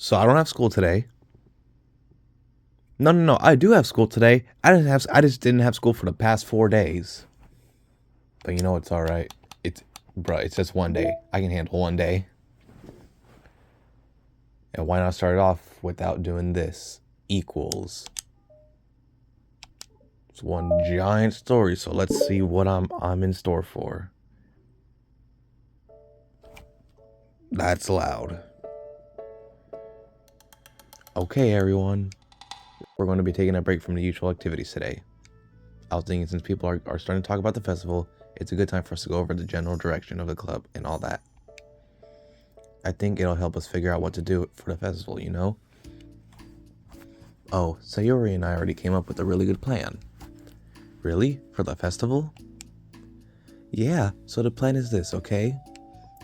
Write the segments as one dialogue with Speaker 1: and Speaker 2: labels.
Speaker 1: So I don't have school today. No. I do have school today. I just didn't have school for the past 4 days. But you know it's all right. It's just one day. I can handle one day. And why not start it off without doing this? Equals. It's one giant story. So let's see what I'm in store for. That's loud. Okay, everyone. We're going to be taking a break from the usual activities today. I was thinking since people are starting to talk about the festival, it's a good time for us to go over the general direction of the club and all that. I think it'll help us figure out what to do for the festival, you know? Oh, Sayori and I already came up with a really good plan. Really? For the festival? Yeah, so the plan is this, okay?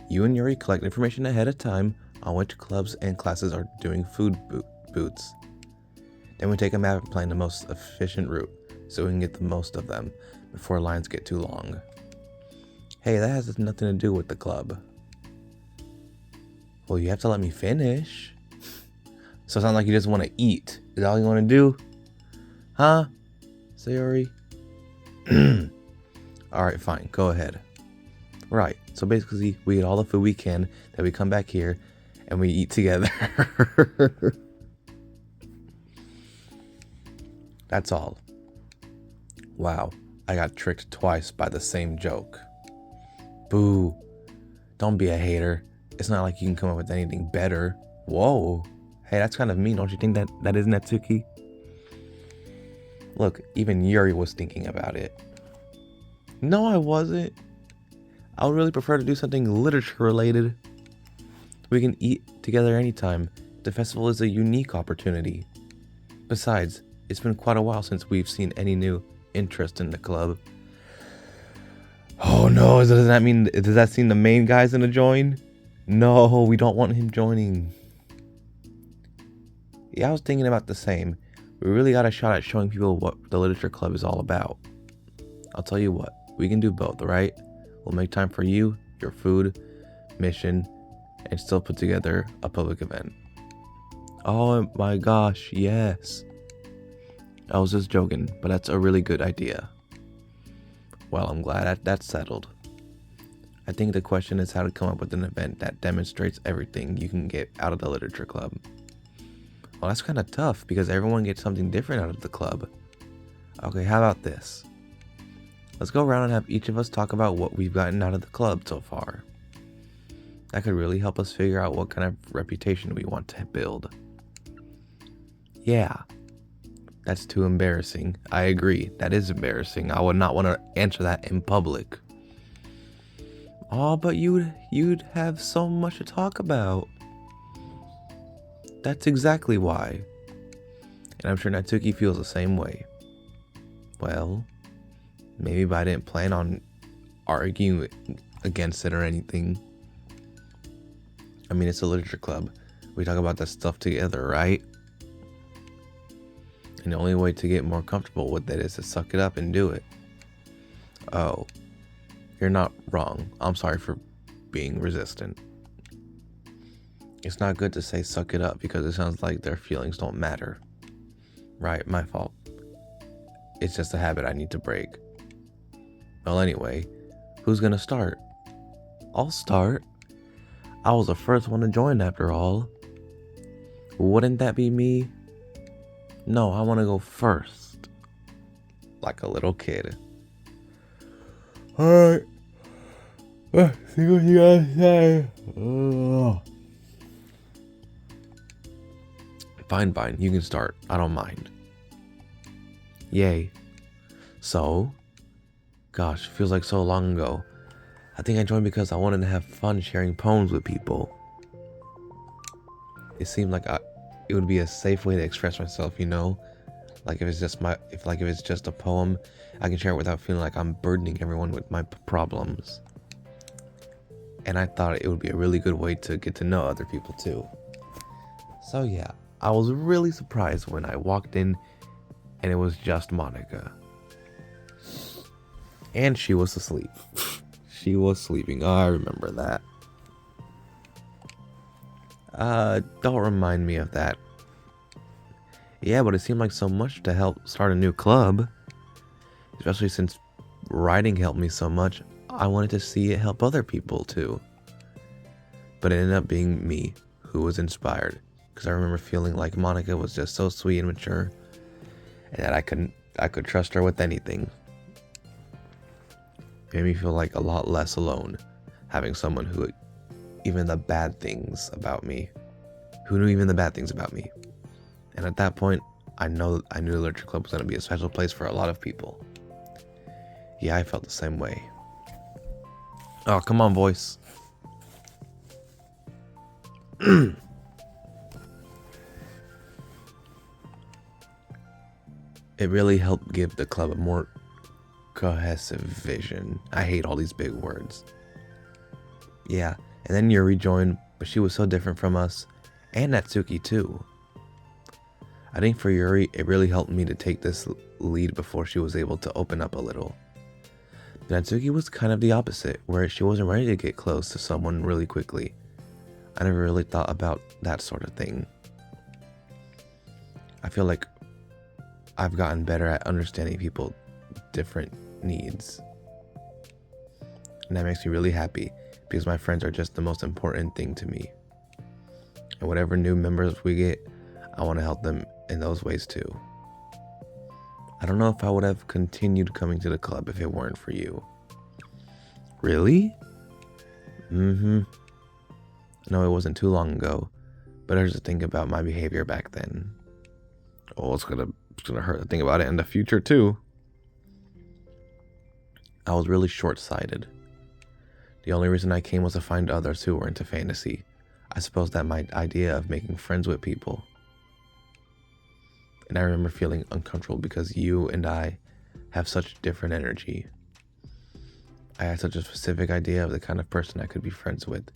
Speaker 1: You and Yuri collect information ahead of time on which clubs and classes are doing food booths. Then we take a map and plan the most efficient route, so we can get the most of them before lines get too long. Hey, that has nothing to do with the club. Well, you have to let me finish. So it sounds like you just want to eat. Is that all you want to do? Huh? Sayori? Alright, fine. Go ahead. Right. So basically, we get all the food we can, then we come back here, and we eat together. That's all. Wow, I got tricked twice by the same joke. Boo. Don't be a hater. It's not like you can come up with anything better. Whoa. Hey, that's kind of mean. Don't you think that is Natsuki? Look, even Yuri was thinking about it. No, I wasn't. I would really prefer to do something literature related. We can eat together anytime. The festival is a unique opportunity. Besides, it's been quite a while since we've seen any new interest in the club. Oh no, does that seem the main guy's gonna join? No, we don't want him joining. Yeah, I was thinking about the same. We really got a shot at showing people what the literature club is all about. I'll tell you what, we can do both, right? We'll make time for you, your food, mission, and still put together a public event. Oh my gosh, yes. I was just joking, but that's a really good idea. Well, I'm glad that's settled. I think the question is how to come up with an event that demonstrates everything you can get out of the literature club. Well, that's kind of tough because everyone gets something different out of the club. Okay, how about this? Let's go around and have each of us talk about what we've gotten out of the club so far. That could really help us figure out what kind of reputation we want to build. Yeah. That's too embarrassing. I agree. That is embarrassing. I would not want to answer that in public. Oh, but you'd have so much to talk about. That's exactly why. And I'm sure Natsuki feels the same way. Well, maybe, but I didn't plan on arguing against it or anything. I mean, it's a literature club. We talk about that stuff together, right? And the only way to get more comfortable with it is to suck it up and do it. Oh, you're not wrong. I'm sorry for being resistant. It's not good to say suck it up because it sounds like their feelings don't matter. Right, my fault. It's just a habit I need to break. Well, anyway, who's gonna start? I'll start. I was the first one to join after all. Wouldn't that be me? No, I want to go first. Like a little kid. Alright. See what you guys say. Fine. You can start. I don't mind. Yay. So? Gosh, feels like so long ago. I think I joined because I wanted to have fun sharing poems with people. It seemed like it would be a safe way to express myself, you know? Like if it's just a poem, I can share it without feeling like I'm burdening everyone with my problems. And I thought it would be a really good way to get to know other people too. So yeah, I was really surprised when I walked in and it was just Monica. And she was asleep. She was sleeping. Oh, I remember that. Don't remind me of that. Yeah, but it seemed like so much to help start a new club. Especially since writing helped me so much, I wanted to see it help other people too. But it ended up being me who was inspired. Because I remember feeling like Monica was just so sweet and mature, and that I could trust her with anything. It made me feel like a lot less alone, having someone who knew even the bad things about me. And at that point, I knew the Literature Club was going to be a special place for a lot of people. Yeah, I felt the same way. Oh, come on, voice. It really helped give the club a more cohesive vision. I hate all these big words. Yeah, and then Yuri joined, but she was so different from us, and Natsuki too. I think for Yuri, it really helped me to take this lead before she was able to open up a little. Natsuki was kind of the opposite, where she wasn't ready to get close to someone really quickly. I never really thought about that sort of thing. I feel like I've gotten better at understanding people's different needs. And that makes me really happy, because my friends are just the most important thing to me. And whatever new members we get, I want to help them in those ways too. I don't know if I would have continued coming to the club if it weren't for you. Really? No, it wasn't too long ago, but I just think about my behavior back then. Oh, it's gonna hurt to think about it in the future too. I was really short-sighted. The only reason I came was to find others who were into fantasy. I suppose that my idea of making friends with people. And I remember feeling uncomfortable because you and I have such different energy. I had such a specific idea of the kind of person I could be friends with.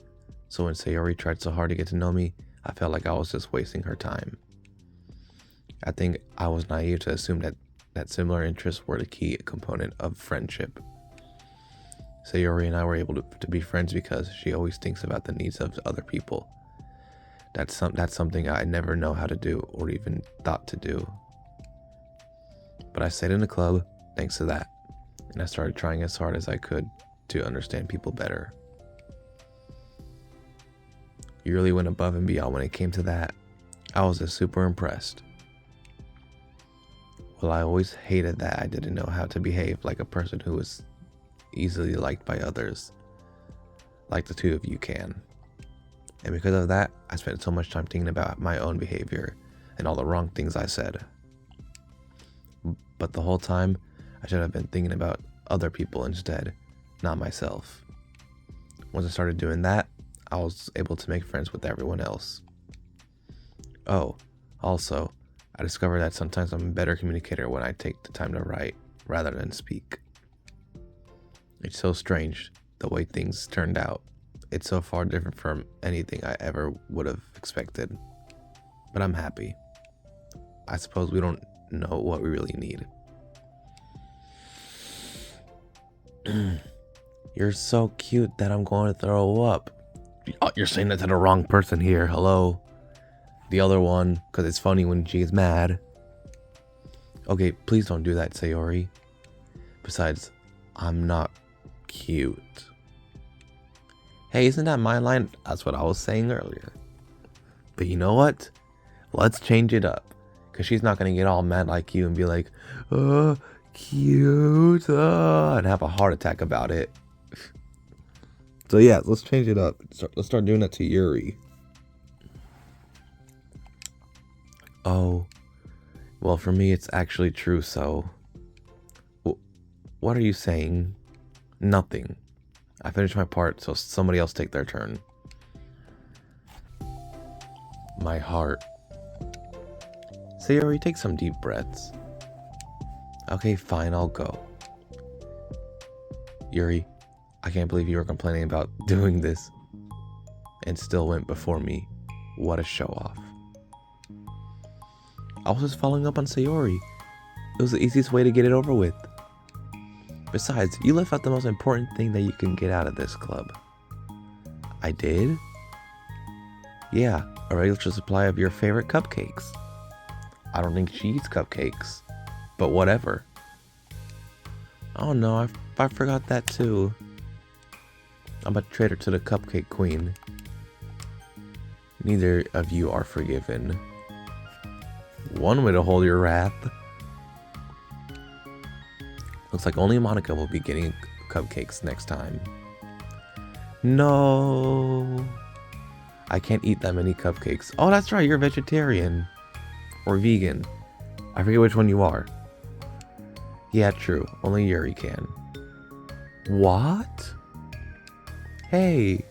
Speaker 1: So when Sayori tried so hard to get to know me, I felt like I was just wasting her time. I think I was naive to assume that similar interests were the key component of friendship. Sayori and I were able to be friends because she always thinks about the needs of other people. That's something I never know how to do or even thought to do. But I stayed in the club thanks to that, and I started trying as hard as I could to understand people better. You really went above and beyond when it came to that. I was just super impressed. Well, I always hated that I didn't know how to behave like a person who was easily liked by others, like the two of you can. And because of that, I spent so much time thinking about my own behavior and all the wrong things I said. But the whole time, I should have been thinking about other people instead, not myself. Once I started doing that, I was able to make friends with everyone else. Oh, also, I discovered that sometimes I'm a better communicator when I take the time to write rather than speak. It's so strange the way things turned out. It's so far different from anything I ever would have expected. But I'm happy. I suppose we don't know what we really need. You're so cute that I'm going to throw up. Oh, you're saying that to the wrong person here. Hello. The other one, because it's funny when she gets mad. Okay, please don't do that, Sayori. Besides, I'm not cute. Hey, isn't that my line? That's what I was saying earlier. But you know what? Let's change it up. Because she's not going to get all mad like you and be like, cute, and have a heart attack about it. So yeah, let's change it up. Let's start doing that to Yuri. Oh, well, for me, it's actually true, so... What are you saying? Nothing. I finished my part, so somebody else take their turn. My heart. Sayori, take some deep breaths. Okay, fine, I'll go. Yuri, I can't believe you were complaining about doing this and still went before me. What a show off. I was just following up on Sayori. It was the easiest way to get it over with. Besides, you left out the most important thing that you can get out of this club. I did? Yeah, a regular supply of your favorite cupcakes. I don't think she eats cupcakes, but whatever. Oh no, I forgot that too. I'm a traitor to the Cupcake Queen. Neither of you are forgiven. One way to hold your wrath. Looks like only Monica will be getting cupcakes next time. No. I can't eat that many cupcakes. Oh, that's right, you're a vegetarian. Or vegan. I forget which one you are. Yeah, true. Only Yuri can. What? Hey.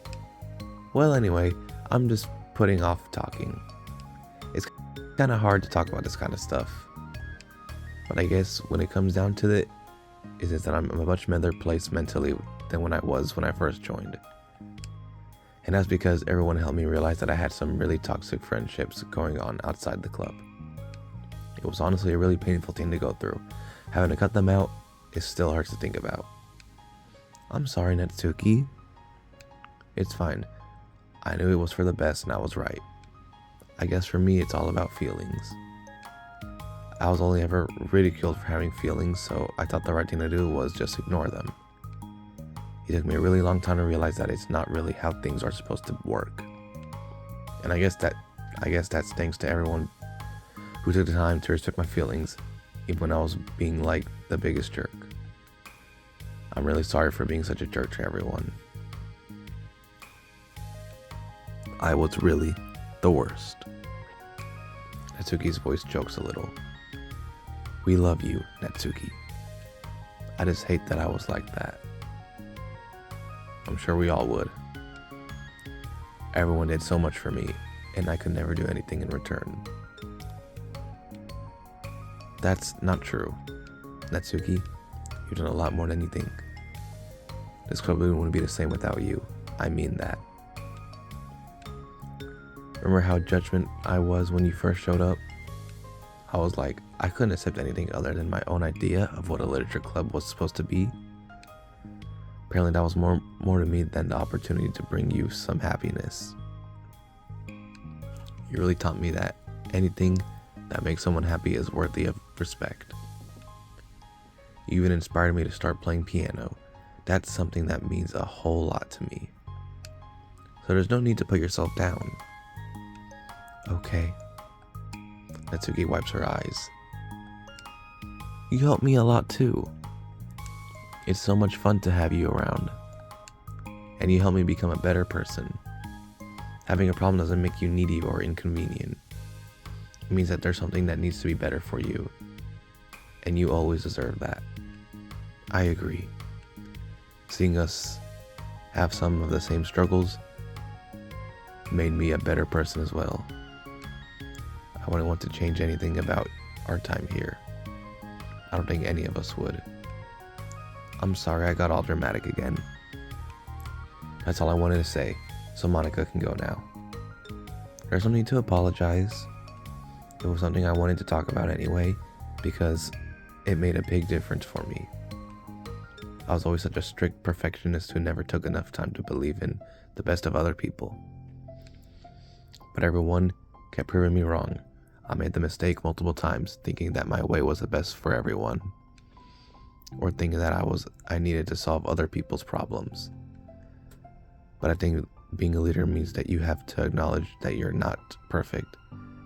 Speaker 1: Well, anyway, I'm just putting off talking. It's kind of hard to talk about this kind of stuff. But I guess when it comes down to it, is that I'm a much better place mentally than when I first joined. And that's because everyone helped me realize that I had some really toxic friendships going on outside the club. It was honestly a really painful thing to go through. Having to cut them out, it still hurts to think about. I'm sorry, Natsuki. It's fine. I knew it was for the best and I was right. I guess for me, it's all about feelings. I was only ever ridiculed for having feelings, so I thought the right thing to do was just ignore them. It took me a really long time to realize that it's not really how things are supposed to work. And I guess that's thanks to everyone who took the time to respect my feelings, even when I was being like the biggest jerk. I'm really sorry for being such a jerk to everyone. I was really the worst. Natsuki's voice chokes a little. We love you, Natsuki. I just hate that I was like that. I'm sure we all would. Everyone did so much for me, and I could never do anything in return. That's not true. Natsuki, you've done a lot more than you think. This club wouldn't be the same without you. I mean that. Remember how judgment I was when you first showed up? I was like, I couldn't accept anything other than my own idea of what a literature club was supposed to be. Apparently that was more to me than the opportunity to bring you some happiness. You really taught me that anything that makes someone happy is worthy of respect. You even inspired me to start playing piano. That's something that means a whole lot to me. So there's no need to put yourself down. Okay. Natsuki wipes her eyes. You helped me a lot too. It's so much fun to have you around. And you help me become a better person. Having a problem doesn't make you needy or inconvenient. It means that there's something that needs to be better for you. And you always deserve that. I agree. Seeing us have some of the same struggles made me a better person as well. I wouldn't want to change anything about our time here. I don't think any of us would. I'm sorry I got all dramatic again. That's all I wanted to say, so Monica can go now. There's no need to apologize. It was something I wanted to talk about anyway, because it made a big difference for me. I was always such a strict perfectionist who never took enough time to believe in the best of other people. But everyone kept proving me wrong. I made the mistake multiple times, thinking that my way was the best for everyone, or thinking that I needed to solve other people's problems. But I think being a leader means that you have to acknowledge that you're not perfect,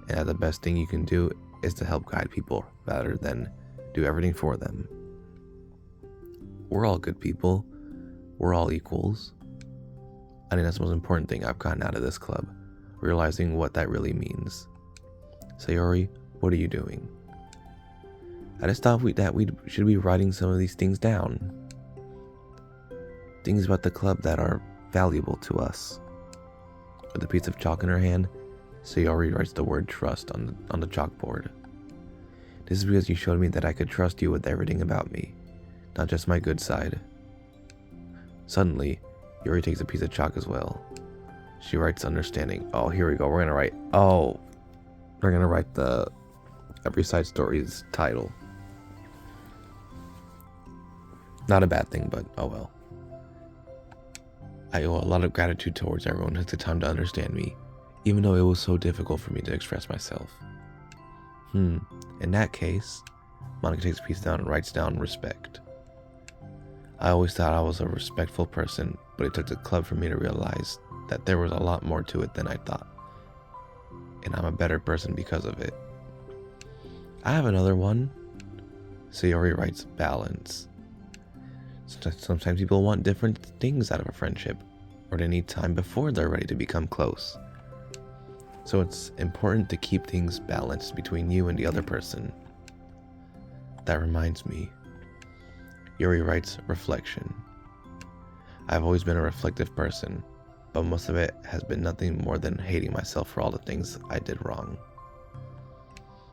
Speaker 1: and that the best thing you can do is to help guide people rather than do everything for them. We're all good people. We're all equals. I think that's the most important thing I've gotten out of this club, realizing what that really means. Sayori, what are you doing? I just thought we should be writing some of these things down. Things about the club that are valuable to us. With a piece of chalk in her hand, Sayori writes the word trust on the chalkboard. This is because you showed me that I could trust you with everything about me, not just my good side. Suddenly, Yuri takes a piece of chalk as well. She writes understanding. Oh, here we go. We're gonna write the Every Side Story's title. Not a bad thing, but oh well. I owe a lot of gratitude towards everyone who took the time to understand me, even though it was so difficult for me to express myself. In that case, Monica takes a piece down and writes down respect. I always thought I was a respectful person, but it took the club for me to realize that there was a lot more to it than I thought. And I'm a better person because of it. I have another one. Sayori writes balance. Sometimes people want different things out of a friendship, or they need time before they're ready to become close. So it's important to keep things balanced between you and the other person. That reminds me. Yuri writes reflection. I've always been a reflective person, but most of it has been nothing more than hating myself for all the things I did wrong.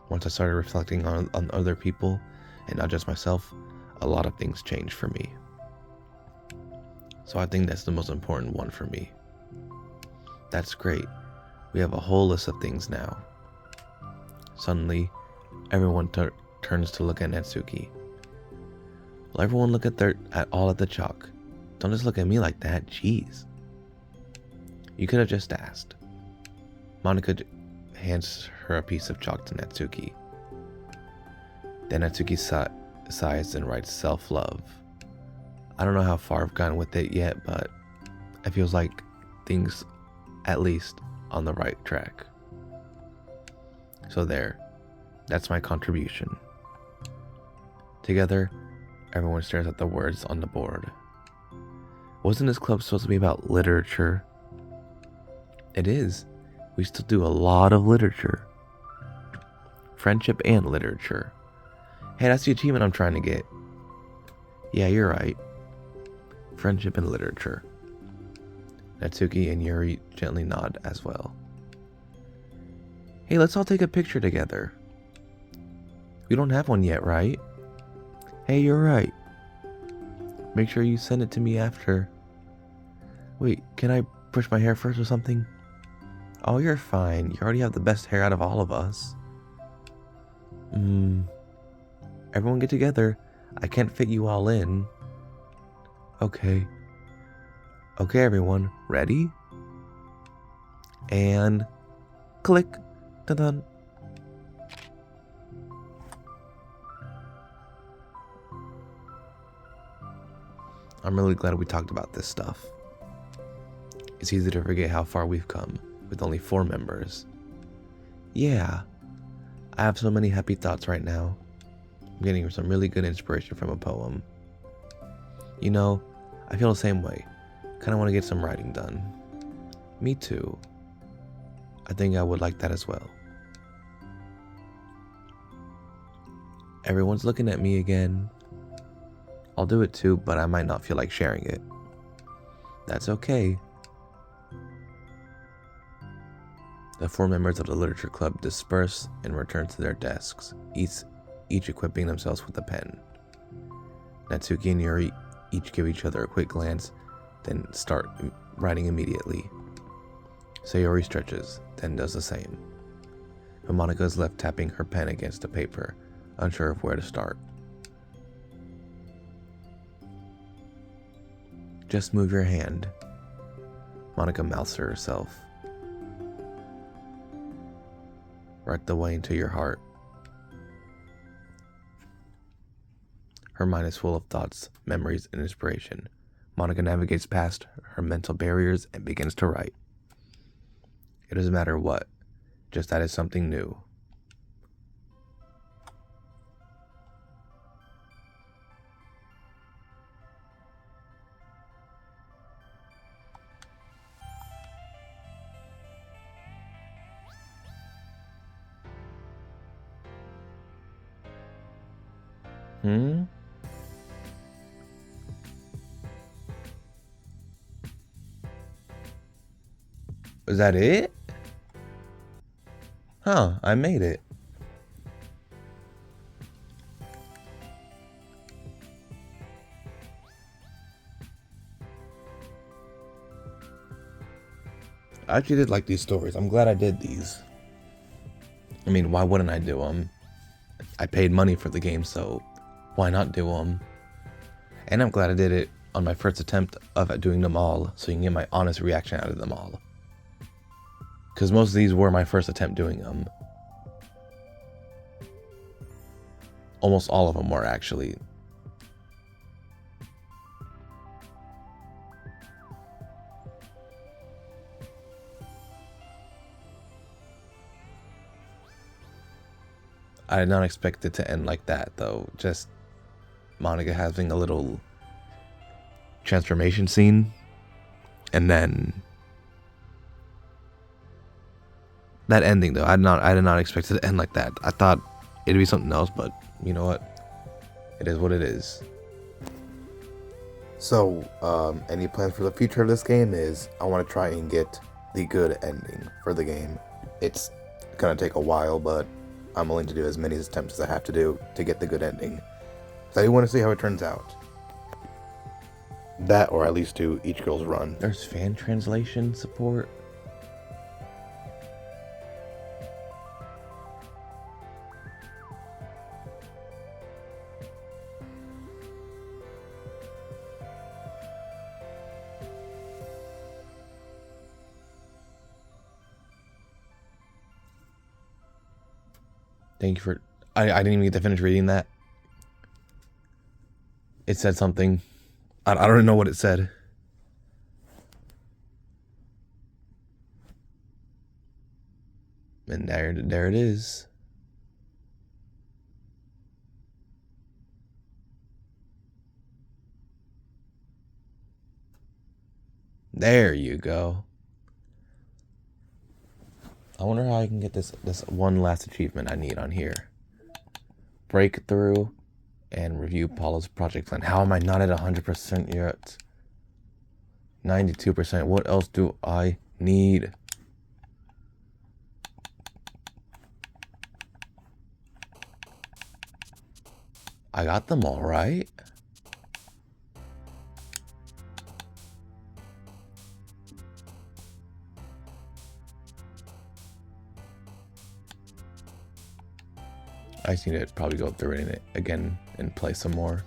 Speaker 1: Once I started reflecting on other people and not just myself, a lot of things changed for me. So I think that's the most important one for me. That's great. We have a whole list of things now. Suddenly, everyone turns to look at Natsuki. Will everyone look at the chalk? Don't just look at me like that, jeez. You could have just asked. Monica hands her a piece of chalk to Natsuki. Then Natsuki sighs and writes self-love. I don't know how far I've gone with it yet, but it feels like things, at least, on the right track. So there, that's my contribution. Together, everyone stares at the words on the board. Wasn't this club supposed to be about literature? It is. We still do a lot of literature. Friendship and literature. Hey, that's the achievement I'm trying to get. Yeah, you're right. Friendship and literature. Natsuki and Yuri gently nod as well. Hey, let's all take a picture together. We don't have one yet, right? Hey, you're right. Make sure you send it to me after. Wait, can I brush my hair first or something? Oh, you're fine. You already have the best hair out of all of us. Everyone get together. I can't fit you all in. Okay. Okay, everyone. Ready? And click. Dun-dun. I'm really glad we talked about this stuff. It's easy to forget how far we've come with only 4 members. Yeah, I have so many happy thoughts right now. I'm getting some really good inspiration from a poem. You know, I feel the same way. Kinda want to get some writing done. Me too. I think I would like that as well. Everyone's looking at me again. I'll do it too, but I might not feel like sharing it. That's okay. The 4 members of the literature club disperse and return to their desks, each equipping themselves with a pen. Natsuki and Yuri each give each other a quick glance, then start writing immediately. Sayori stretches, then does the same. But Monica is left tapping her pen against the paper, unsure of where to start. Just move your hand, Monica mouths to herself. Right the way into your heart. Her mind is full of thoughts, memories, and inspiration. Monica navigates past her mental barriers and begins to write. It doesn't matter what, just that it's something new. Is that it? Huh, I made it. I actually did like these stories. I'm glad I did these. I mean, why wouldn't I do them? I paid money for the game, so why not do them? And I'm glad I did it on my first attempt of doing them all, so you can get my honest reaction out of them all. because most of these were my first attempt doing them. Almost all of them were, actually. I did not expect it to end like that, though. Just Monica having a little transformation scene, and then that ending, though. I did not expect it to end like that. I thought it'd be something else, but you know what? It is what it is. So, any plans for the future of this game is I want to try and get the good ending for the game. It's gonna take a while, but I'm willing to do as many attempts as I have to do to get the good ending. So I do want to see how it turns out. That, or at least do each girl's run. There's fan translation support. Thank you for... I didn't even get to finish reading that. It said something. I don't even know what it said. And there it is. There you go. I wonder how I can get this one last achievement I need on here. Breakthrough and review Paula's project plan. How am I not at 100% yet? 92%. What else do I need? I got them all right. I just need to probably go through it again and play some more.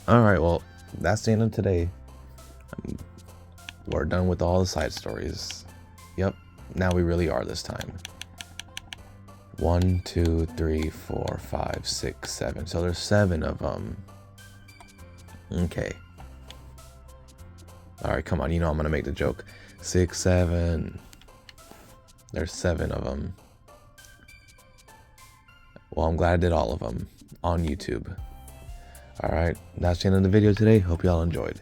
Speaker 1: Alright, well, that's the end of today. We're done with all the side stories. Yep, now we really are this time. 1, 2, 3, 4, 5, 6, 7. So there's 7 of them. Okay. Alright, come on. You know I'm going to make the joke. 6, 7. There's 7 of them. Well, I'm glad I did all of them on YouTube. Alright, that's the end of the video today. Hope y'all enjoyed.